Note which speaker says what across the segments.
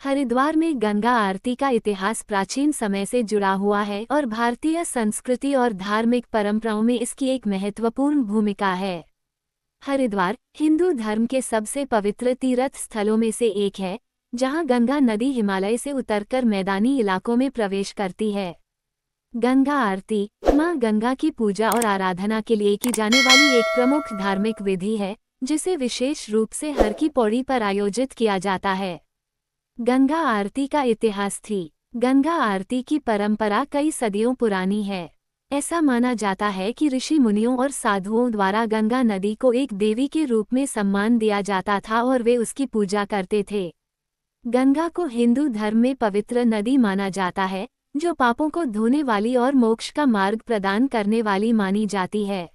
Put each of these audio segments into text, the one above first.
Speaker 1: हरिद्वार में गंगा आरती का इतिहास प्राचीन समय से जुड़ा हुआ है और भारतीय संस्कृति और धार्मिक परंपराओं में इसकी एक महत्वपूर्ण भूमिका है। हरिद्वार हिंदू धर्म के सबसे पवित्र तीर्थ स्थलों में से एक है, जहां गंगा नदी हिमालय से उतरकर मैदानी इलाकों में प्रवेश करती है। गंगा आरती मां गंगा की पूजा और आराधना के लिए की जाने वाली एक प्रमुख धार्मिक विधि है, जिसे विशेष रूप से हर की पौड़ी पर आयोजित किया जाता है। गंगा आरती का इतिहास थी। गंगा आरती की परंपरा कई सदियों पुरानी है। ऐसा माना जाता है कि ऋषि मुनियों और साधुओं द्वारा गंगा नदी को एक देवी के रूप में सम्मान दिया जाता था और वे उसकी पूजा करते थे। गंगा को हिंदू धर्म में पवित्र नदी माना जाता है, जो पापों को धोने वाली और मोक्ष का मार्ग प्रदान करने वाली मानी जाती है।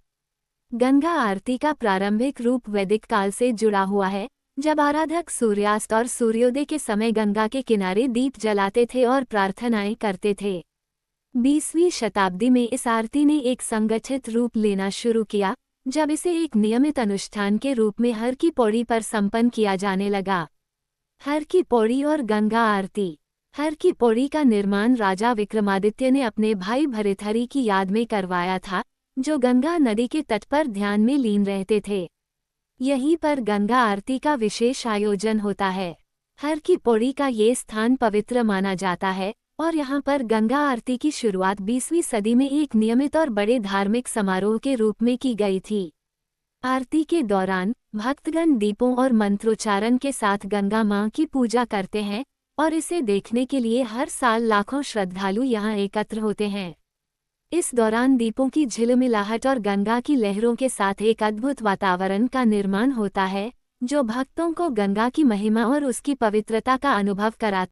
Speaker 1: गंगा आरती का प्रारंभिक रूप वैदिक काल से जुड़ा हुआ है, जब आराधक सूर्यास्त और सूर्योदय के समय गंगा के किनारे दीप जलाते थे और प्रार्थनाएं करते थे। 20वीं शताब्दी में इस आरती ने एक संगठित रूप लेना शुरू किया, जब इसे एक नियमित अनुष्ठान के रूप में हर की पौड़ी पर संपन्न किया जाने लगा। हर की पौड़ी और गंगा आरती। हर की पौड़ी का निर्माण राजा विक्रमादित्य ने अपने भाई भर्तृहरि की याद में करवाया था, जो गंगा नदी के तट पर ध्यान में लीन रहते थे। यहीं पर गंगा आरती का विशेष आयोजन होता है। हर की पौड़ी का ये स्थान पवित्र माना जाता है और यहाँ पर गंगा आरती की शुरुआत 20वीं सदी में एक नियमित और बड़े धार्मिक समारोह के रूप में की गई थी। आरती के दौरान भक्तगण दीपों और मंत्रोच्चारण के साथ गंगा मां की पूजा करते हैं और इसे देखने के लिए हर साल लाखों श्रद्धालु यहाँ एकत्र होते हैं। इस दौरान दीपों की झिलमिलाहट और गंगा की लहरों के साथ एक अद्भुत वातावरण का निर्माण होता है, जो भक्तों को गंगा की महिमा और उसकी पवित्रता का अनुभव कराता है।